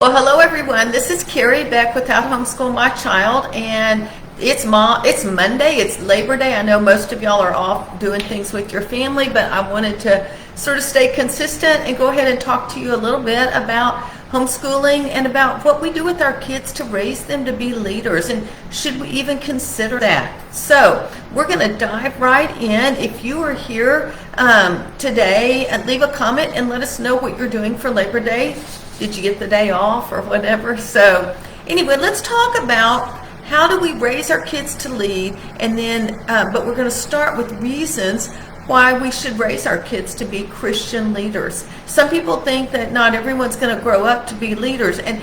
Well, hello everyone. This is Carrie back with How to Homeschool My Child, and it's Monday. It's Labor Day. I know most of y'all are off doing things with your family, but I wanted to sort of stay consistent and go ahead and talk to you a little bit about homeschooling and about what we do with our kids to raise them to be leaders, and should we even consider that. So we're going to dive right in. If you are here today, leave a comment and let us know what you're doing for Labor Day. Did you get the day off or whatever? So anyway, let's talk about how do we raise our kids to lead, and then but we're going to start with reasons why we should raise our kids to be Christian leaders. Some people think that not everyone's going to grow up to be leaders, and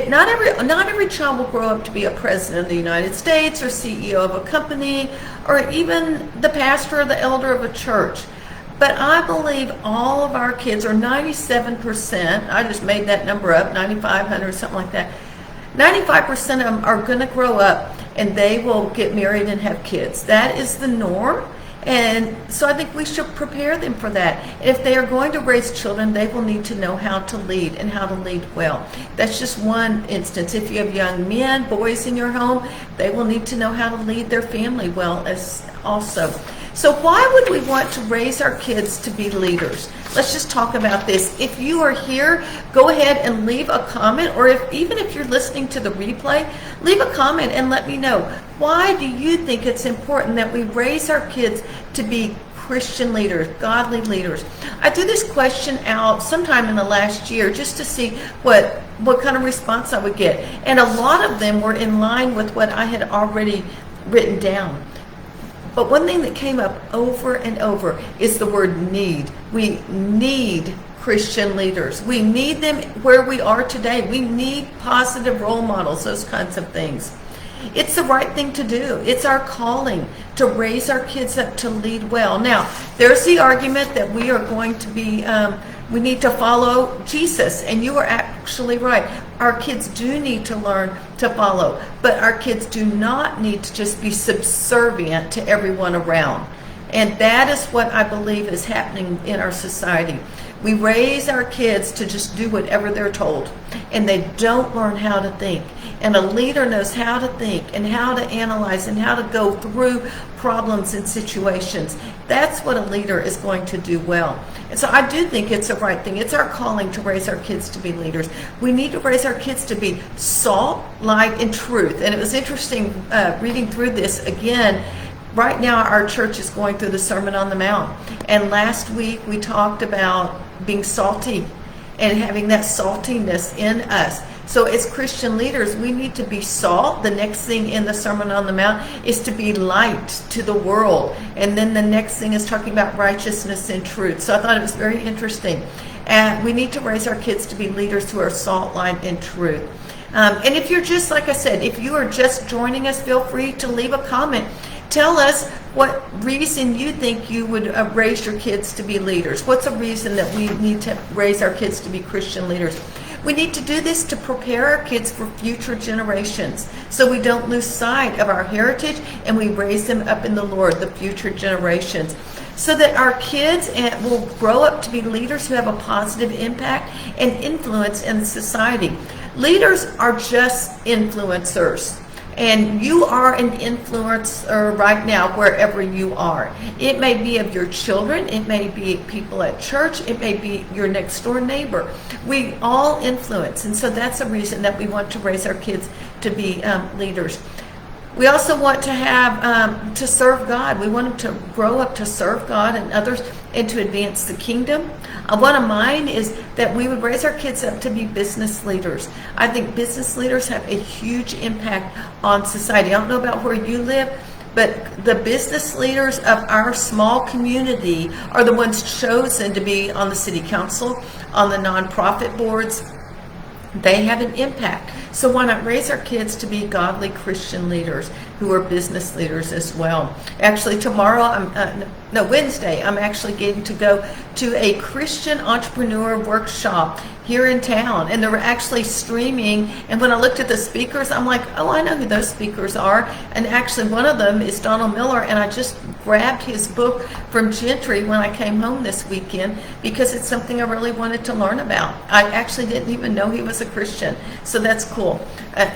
not every child will grow up to be a president of the United States or CEO of a company or even the pastor or the elder of a church. But I believe all of our kids, or 97%, I just made that number up, 9,500, something like that, 95% of them are going to grow up and they will get married and have kids. That is the norm. And so I think we should prepare them for that. If they are going to raise children, they will need to know how to lead and how to lead well. That's just one instance. If you have young men, boys in your home, they will need to know how to lead their family well as also. So why would we want to raise our kids to be leaders? Let's just talk about this. If you are here, go ahead and leave a comment, or even if you're listening to the replay, leave a comment and let me know. Why do you think it's important that we raise our kids to be Christian leaders, godly leaders? I threw this question out sometime in the last year just to see what kind of response I would get. And a lot of them were in line with what I had already written down. But one thing that came up over and over is the word need. We need Christian leaders. We need them where we are today. We need positive role models, those kinds of things. It's the right thing to do. It's our calling to raise our kids up to lead well. Now, there's the argument that we are going to be, we need to follow Jesus, and you are actually right. Our kids do need to learn to follow, but our kids do not need to just be subservient to everyone around. And that is what I believe is happening in our society. We raise our kids to just do whatever they're told, and they don't learn how to think. And a leader knows how to think and how to analyze and how to go through problems and situations. That's what a leader is going to do well. And so I do think it's the right thing. It's our calling to raise our kids to be leaders. We need to raise our kids to be salt, light, and truth. And it was interesting reading through this again. Right now our church is going through the Sermon on the Mount. And last week we talked about being salty and having that saltiness in us. So as Christian leaders, we need to be salt. The next thing in the Sermon on the Mount is to be light to the world. And then the next thing is talking about righteousness and truth. So I thought it was very interesting. And we need to raise our kids to be leaders who are salt, light, and truth. And if you're just, like I said, if you are just joining us, feel free to leave a comment. Tell us what reason you think you would raise your kids to be leaders. What's a reason that we need to raise our kids to be Christian leaders? We need to do this to prepare our kids for future generations, so we don't lose sight of our heritage and we raise them up in the Lord, the future generations, so that our kids will grow up to be leaders who have a positive impact and influence in society. Leaders are just influencers. And you are an influencer right now wherever you are. It may be of your children, it may be people at church, it may be your next door neighbor. We all influence, and so that's a reason that we want to raise our kids to be leaders. We also want to have to serve God. We want them to grow up to serve God and others and to advance the kingdom. One of mine is that we would raise our kids up to be business leaders. I think business leaders have a huge impact on society. I don't know about where you live, but the business leaders of our small community are the ones chosen to be on the city council, on the nonprofit boards. They have an impact. So why not raise our kids to be godly Christian leaders who are business leaders as well? Actually, tomorrow, no, Wednesday, I'm actually getting to go to a Christian entrepreneur workshop here in town, and they're actually streaming. And when I looked at the speakers, I'm like, oh, I know who those speakers are. And actually one of them is Donald Miller, and I just grabbed his book from Gentry when I came home this weekend because it's something I really wanted to learn about. I actually didn't even know he was a Christian, so that's cool.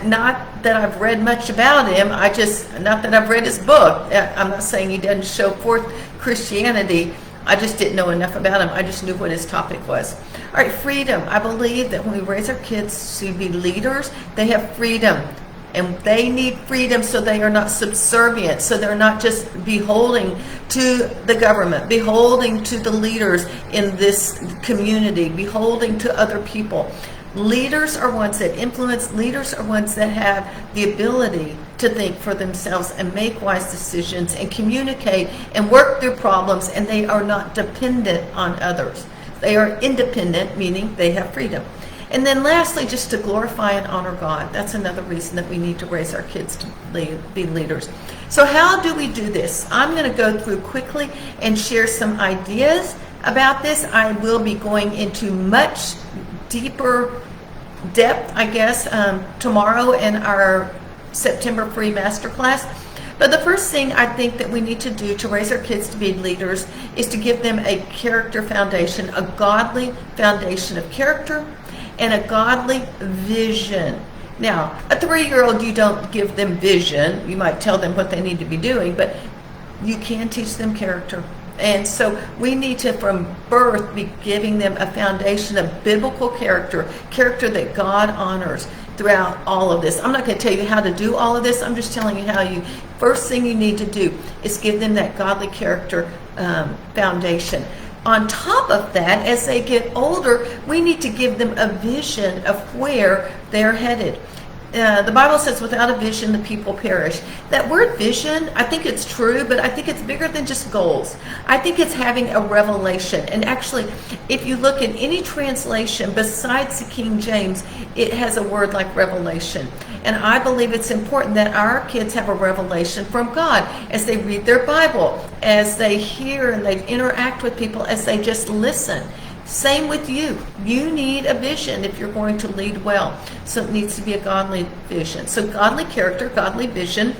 Not that I've read much about him, not that I've read his book. I'm not saying he doesn't show forth Christianity. I just didn't know enough about him. I just knew what his topic was. All right, freedom. I believe that when we raise our kids to be leaders, they have freedom. And they need freedom so they are not subservient, so they're not just beholding to the government, beholding to the leaders in this community, beholding to other people. Leaders are ones that influence. Leaders are ones that have the ability to think for themselves and make wise decisions and communicate and work through problems, and they are not dependent on others. They are independent, meaning they have freedom. And then lastly, just to glorify and honor God. That's another reason that we need to raise our kids to be leaders. So how do we do this? I'm going to go through quickly and share some ideas about this. I will be going into much deeper depth, I guess, tomorrow in our September free masterclass. But the first thing I think that we need to do to raise our kids to be leaders is to give them a character foundation, a godly foundation of character, and a godly vision. Now, a 3-year-old, you don't give them vision. You might tell them what they need to be doing, but you can teach them character. And so we need to, from birth, be giving them a foundation of biblical character that God honors throughout all of this. I'm not going to tell you how to do all of this. I'm just telling you how first thing you need to do is give them that godly character foundation. On top of that, as they get older, we need to give them a vision of where they're headed. The Bible says, without a vision, the people perish. That word vision, I think it's true, but I think it's bigger than just goals. I think it's having a revelation. And actually, if you look at any translation besides the King James, it has a word like revelation. And I believe it's important that our kids have a revelation from God as they read their Bible, as they hear and they interact with people, as they just listen. Same with you. You need a vision if you're going to lead well. So it needs to be a godly vision. So godly character, godly vision.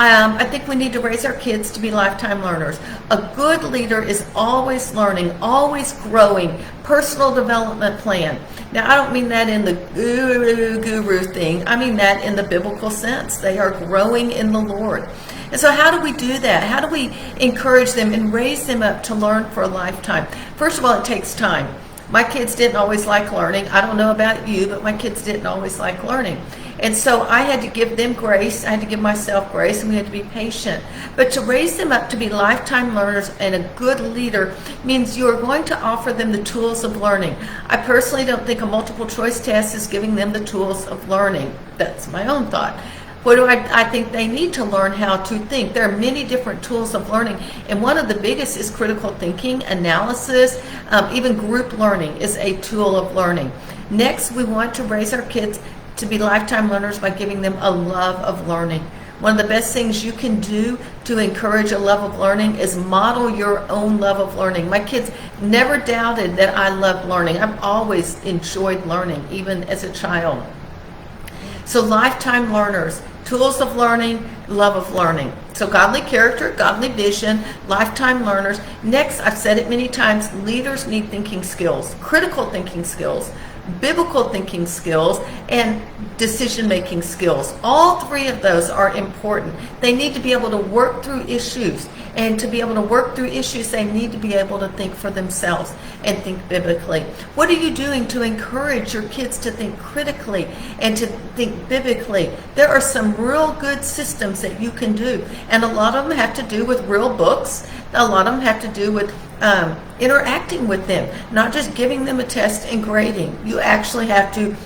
I think we need to raise our kids to be lifetime learners. A good leader is always learning, always growing, personal development plan. Now, I don't mean that in the guru thing. I mean that in the biblical sense. They are growing in the Lord. And so how do we do that? How do we encourage them and raise them up to learn for a lifetime? First of all, it takes time. My kids didn't always like learning. I don't know about you, but my kids didn't always like learning. And so I had to give them grace. I had to give myself grace, and we had to be patient. But to raise them up to be lifetime learners and a good leader means you are going to offer them the tools of learning. I personally don't think a multiple choice test is giving them the tools of learning. That's my own thought. What do I think they need to learn how to think? There are many different tools of learning, and one of the biggest is critical thinking, analysis, even group learning is a tool of learning. Next, we want to raise our kids to be lifetime learners by giving them a love of learning. One of the best things you can do to encourage a love of learning is model your own love of learning. My kids never doubted that I loved learning. I've always enjoyed learning, even as a child. So lifetime learners, tools of learning, love of learning. So godly character, godly vision, lifetime learners. Next, I've said it many times, leaders need thinking skills, critical thinking skills, biblical thinking skills, and decision-making skills. All three of those are important. They need to be able to work through issues. And to be able to work through issues, they need to be able to think for themselves and think biblically. What are you doing to encourage your kids to think critically and to think biblically? There are some real good systems that you can do. And a lot of them have to do with real books. A lot of them have to do with interacting with them, not just giving them a test and grading. You actually have to,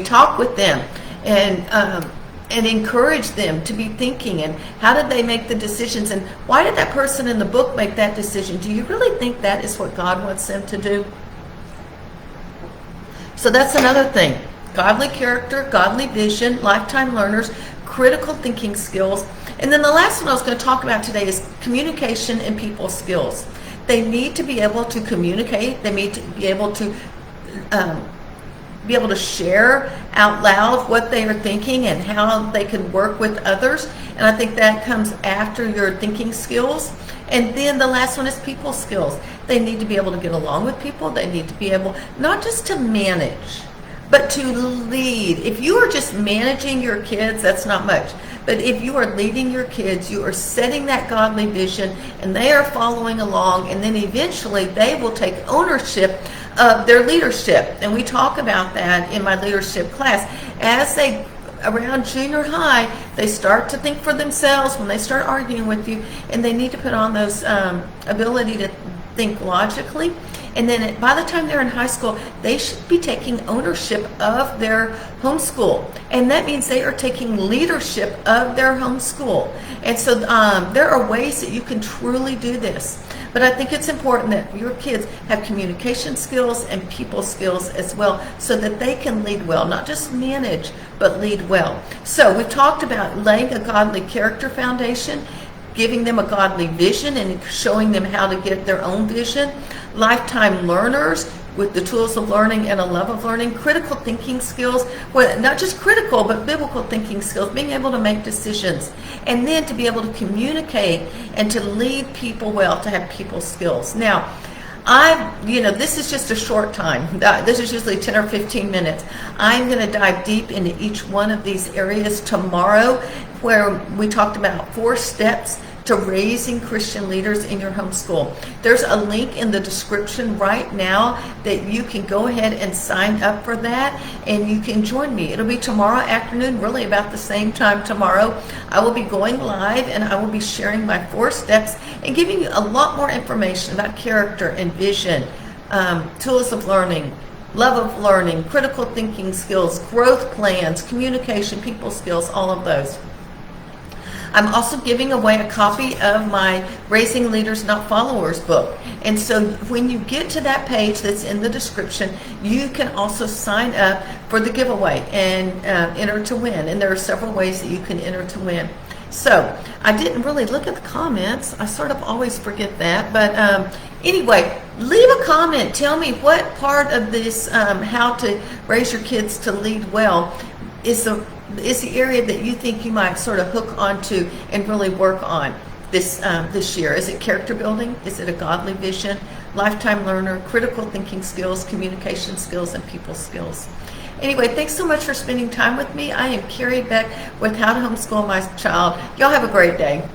talk with them and encourage them to be thinking, and how did they make the decisions, and why did that person in the book make that decision? Do you really think that is what God wants them to do? So that's another thing. Godly character, godly vision, lifetime learners, critical thinking skills, And then the last one I was going to talk about today is communication and people skills. They need to be able to communicate. They need to be able to share out loud what they are thinking and how they can work with others. And I think that comes after your thinking skills. And then the last one is people skills. They need to be able to get along with people. They need to be able not just to manage, but to lead. If you are just managing your kids, that's not much. But if you are leading your kids, you are setting that godly vision, and they are following along, and then eventually they will take ownership of their leadership. And we talk about that in my leadership class. As they, around junior high, they start to think for themselves when they start arguing with you, and they need to put on those ability to think logically. And then by the time they're in high school, they should be taking ownership of their homeschool. And that means they are taking leadership of their homeschool. And so there are ways that you can truly do this. But I think it's important that your kids have communication skills and people skills as well, so that they can lead well, not just manage, but lead well. So we've talked about laying a godly character foundation, giving them a godly vision and showing them how to get their own vision, lifetime learners with the tools of learning and a love of learning, critical thinking skills, well, not just critical, but biblical thinking skills, being able to make decisions, and then to be able to communicate and to lead people well, to have people skills. Now, this is just a short time. This is usually 10 or 15 minutes. I'm going to dive deep into each one of these areas tomorrow, where we talked about 4 steps to raising Christian leaders in your homeschool. There's a link in the description right now that you can go ahead and sign up for that, and you can join me. It'll be tomorrow afternoon, really about the same time tomorrow. I will be going live, and I will be sharing my 4 steps and giving you a lot more information about character and vision, tools of learning, love of learning, critical thinking skills, growth plans, communication, people skills, all of those. I'm also giving away a copy of my Raising Leaders Not Followers book. And so when you get to that page that's in the description, you can also sign up for the giveaway and enter to win. And there are several ways that you can enter to win. So I didn't really look at the comments. I sort of always forget that. But anyway, leave a comment. Tell me what part of this how to raise your kids to lead well is the area that you think you might sort of hook onto and really work on this year. Is it character building? Is it a godly vision? Lifetime learner, critical thinking skills, communication skills, and people skills. Anyway, thanks so much for spending time with me. I am Carrie Beck with How to Homeschool My Child. Y'all have a great day.